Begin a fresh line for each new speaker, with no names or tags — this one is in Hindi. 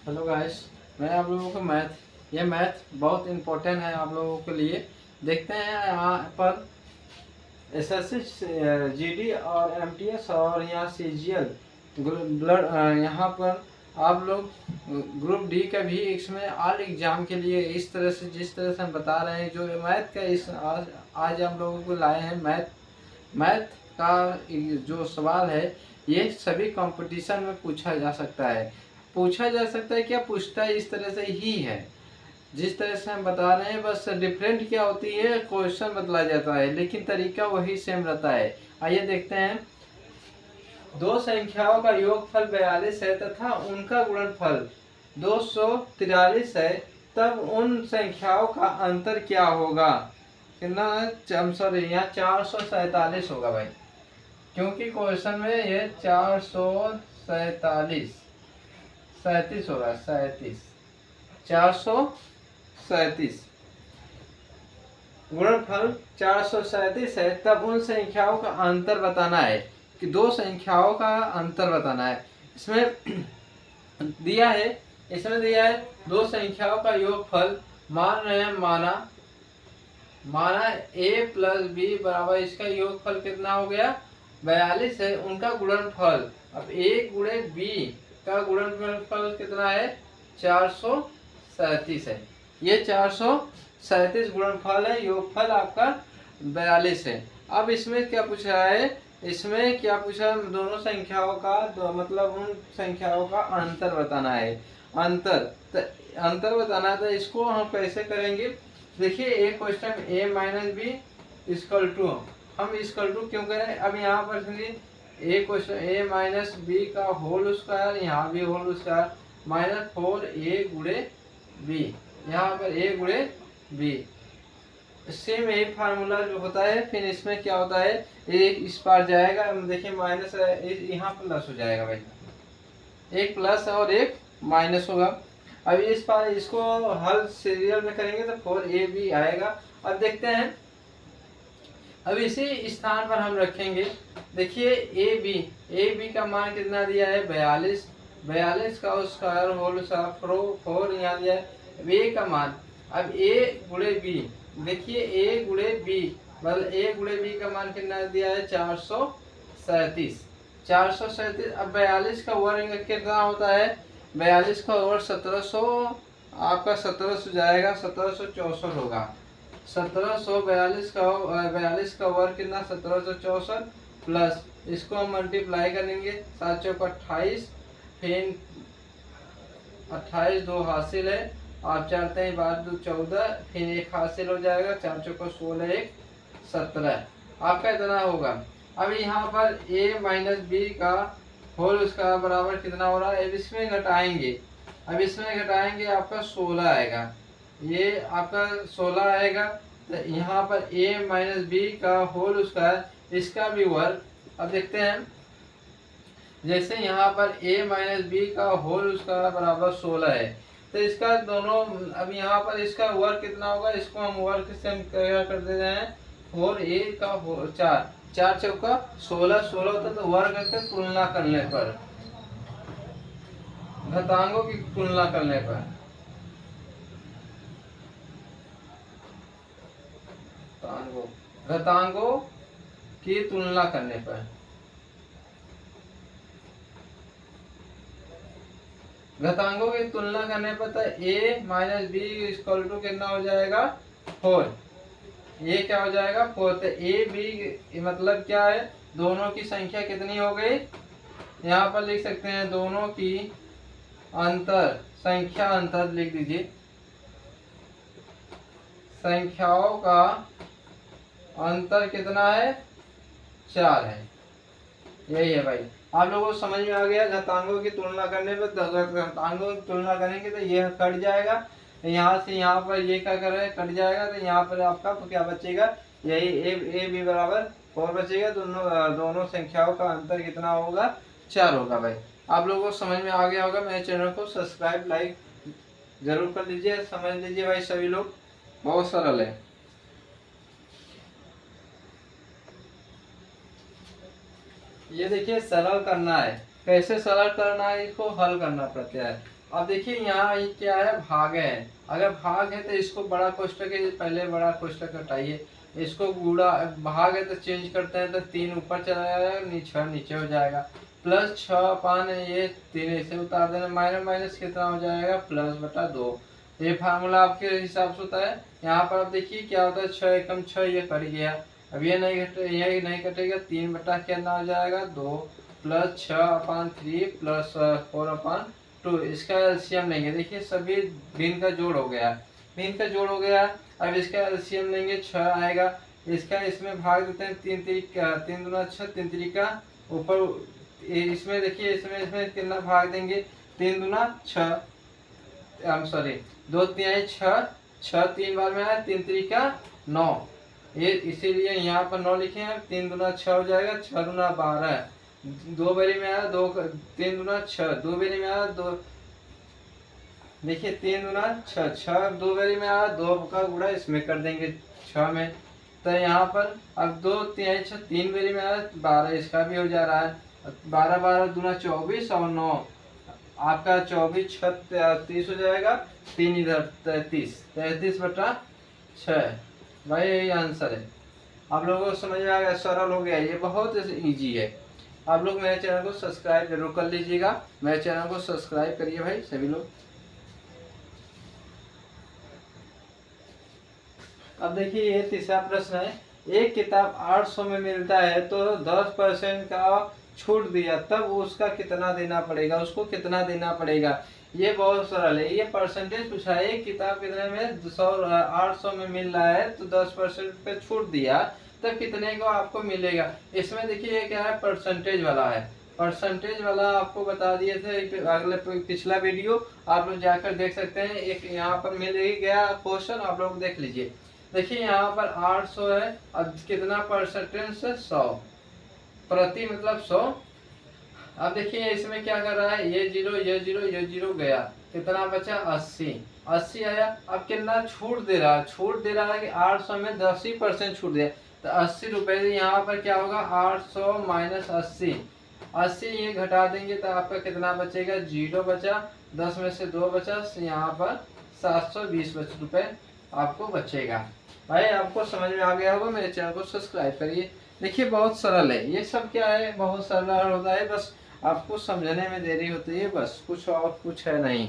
हेलो गाइस, मैं आप लोगों को ये मैथ बहुत इम्पोर्टेंट है आप लोगों के लिए। देखते हैं यहाँ पर एसएससी, जीडी और एमटीएस और यहाँ सीजीएल ब्लड, यहाँ पर आप लोग ग्रुप डी का भी इसमें ऑल एग्जाम के लिए इस तरह से जिस तरह से हम बता रहे हैं जो मैथ का इस आज हम लोगों को लाए हैं। मैथ का जो सवाल है ये सभी कंपटीशन में पूछा जा सकता है। क्या पूछता है, इस तरह से ही है जिस तरह से हम बता रहे हैं, बस डिफरेंट क्या होती है, क्वेश्चन बदला जाता है लेकिन तरीका वही सेम रहता है। आइए देखते हैं। दो संख्याओं का योगफल 42 है तथा उनका गुणनफल 243 है, तब उन संख्याओं का अंतर क्या होगा। कितना, सॉरी, यहाँ 447 होगा भाई, क्योंकि क्वेश्चन में ये 437 होगा, 437 गुणनफल 437 है, तब उन संख्याओं का अंतर बताना है कि दो संख्याओं का अंतर बताना है। इसमें दिया है दो संख्याओं का योगफल मान रहे हैं, माना a प्लस बी बराबर, इसका योगफल कितना हो गया 42 है। उनका गुणनफल, अब a गुणे b का गुणनफल कितना है 437 है। ये 437 गुणनफल है, योगफल आपका 42 है। अब इसमें क्या पूछ रहा है, दोनों संख्याओं का मतलब उन संख्याओं का अंतर बताना है। अंतर बताना है, तो इसको हम कैसे करेंगे। देखिए एक question a minus B equal to, हम इक्वल टू क्यों करें, अब यहाँ पर एक क्वेश्चन a माइनस बी का होल स्क्वायर, यहाँ भी होल स्क्वायर, माइनस 4a गुणे बी, यहाँ पर a गुणे बी, सेम यही फार्मूला जो होता है। फिर इसमें क्या होता है, एक इस पार जाएगा, देखिए माइनस यहाँ प्लस हो जाएगा भाई, एक प्लस और एक माइनस होगा। अब इस पार इसको हल सीरियल में करेंगे तो 4ab आएगा। अब देखते हैं, अब इसी स्थान पर हम रखेंगे। देखिए ए बी का मान कितना दिया है 42 का स्क्वायर होल स्क्वायर 4 यहाँ दिया है। ए का मान, अब ए गुणे बी, देखिए ए गुणे बी, मतलब ए गुणे बी का मान कितना दिया है 437। अब 42 का वर्ग कितना होता है, 42 का वर्ग 1700, आपका 1700 जाएगा, 1764 होगा। 42 का वर्ग कितना 1764, प्लस इसको हम मल्टीप्लाई करेंगे, 7 चौक 28, फिर 28 दो हासिल है, आप 4 3 12 2 14, फिर एक हासिल हो जाएगा, 4 चौक 16 1 17, आपका इतना होगा। अब यहाँ पर a माइनस बी का होल उसका बराबर कितना हो रहा है, अब इसमें घटाएंगे, आपका 16 आएगा, ये आपका 16 आएगा। तो यहाँ पर a माइनस बी का होल स्क्वायर, इसका भी वर्ग। अब देखते हैं, जैसे यहाँ पर a माइनस बी का होल स्क्वायर बराबर 16 है, तो इसका दोनों, अब यहाँ पर इसका वर्ग कितना होगा, इसको हम वर्ग से हम क्या कर दे रहे हैं, 4a का 4 चौका 16 होता है, तो वर्ग के तुलना करने पर, घातांकों की तुलना करने पर, घातांकों की तुलना करने पर, घातांकों की तुलना करने पर, तो a minus B equal to कितना हो जाएगा 4, ये क्या हो जाएगा 4। तो a b मतलब क्या है, दोनों की संख्या कितनी हो गई, यहाँ पर लिख सकते हैं दोनों की संख्या अंतर लिख दीजिए, संख्याओं का अंतर कितना है 4 है। यही है भाई, आप लोगों को समझ में आ गया। घातांकों की तुलना करने पर, घातांकों की तुलना करेंगे तो ये कट जाएगा, यहाँ से यहाँ पर ये क्या कर रहे हैं कट जाएगा, तो यहाँ पर आपका तो क्या बचेगा, यही ए बी बराबर 4 बचेगा। दोनों संख्याओं का अंतर कितना होगा 4 होगा भाई। आप लोगों को समझ में आ गया होगा। मेरे चैनल को सब्सक्राइब लाइक जरूर कर लीजिए, समझ लीजिए भाई सभी लोग, बहुत सरल है। ये देखिए सरल करना है, कैसे सरल करना है, इसको हल करना पड़ता है। अब देखिए यहाँ ये क्या है, भाग है। अगर भाग है तो इसको बड़ा कोष्टक है, पहले बड़ा कोष्टक हटाइए, इसको गुणा, भाग है तो चेंज करते हैं तो 3 ऊपर चला जाएगा, 6 नीचे हो जाएगा, प्लस 6 अपान ये 3 ऐसे उतार देना, माइनस माइनस कितना हो जाएगा, प्लस बटा 2। ये फार्मूला आपके हिसाब से होता है। यहाँ पर आप देखिए क्या होता है, 6 एकम 6 ये कट गया, अब ये नहीं कटेगा, 3 बटा कितना हो जाएगा 2, प्लस 6 अपान 3 प्लस 4 अपान 2। इसका एलसीएम लेंगे, देखिए सभी भिन्न का जोड़ हो गया, भिन्न का जोड़ हो गया। अब इसका एलसीएम लेंगे, 6 आएगा, इसका इसमें भाग देते हैं, 3 दूना 6, 3 त्रिका ऊपर, इसमें देखिए इसमें कितना भाग देंगे, 3 दूना 6, सॉरी 2 तिहाई 6, 6 3 बार में आया, 3 त्रिका 9, ये इसीलिए यहाँ पर 9 लिखे हैं। 3 दूना 6 हो जाएगा, 6 दूना 12, 2 बारी में आया 2, 3 दूना 6, 2 बारी में आया 2, देखिए 3 दूना 6, 6 2 बारी में आया, 2 का गुणा इसमें कर देंगे 6 में, तो यहाँ पर अब 2 तिहाई 6, 3 बारी में आया 12, इसका भी हो जा रहा है, 12 12 दूना 24 और 9 आपका 24 6 30 हो जाएगा, 3 इधर 33 बटा 6। भाई यही आंसर है। आप लोगों को समझ में आ गया, सरल हो गया, ये बहुत इजी है। आप लोग मेरे चैनल को सब्सक्राइब जरूर कर लीजिएगा, मेरे चैनल को सब्सक्राइब करिए भाई सभी लोग। अब देखिए ये तीसरा प्रश्न है, एक किताब 800 में मिलता है तो 10% का छूट दिया, तब उसका कितना देना पड़ेगा, उसको कितना देना पड़ेगा। ये बहुत सरल है, ये परसेंटेज पूछा है, एक किताब कितने में 800 में मिल रहा है तो 10% पे छूट दिया, तब कितने को आपको मिलेगा। इसमें देखिए ये क्या है, परसेंटेज वाला है, परसेंटेज वाला आपको बता दिए थे अगले पिछला वीडियो, आप लोग जाकर देख सकते हैं। एक यहाँ पर मिल ही गया क्वेश्चन, आप लोग देख लीजिए। देखिए यहाँ पर 800 है, अब कितना परसेंटेज से 100, प्रति मतलब 100। अब देखिए इसमें क्या कर रहा है, ये जीरो ये जीरो ये जीरो गया, कितना बचा 80, 80 आया। अब कितना छूट दे रहा है, छूट दे रहा है कि 800 में 10% छूट दिया, तो 80 रुपये, यहाँ पर क्या होगा 800 माइनस 80, 80 ये घटा देंगे तो आपका कितना बचेगा, 0 बचा, 10 में से 2 बचा, यहाँ पर 720 रुपये आपको बचेगा। भाई आपको समझ में आ गया होगा, मेरे चैनल को सब्सक्राइब करिए। देखिए बहुत सरल है, ये सब क्या है, बहुत सरल होता है, बस आपको समझने में देरी होती है, बस कुछ और कुछ है नहीं।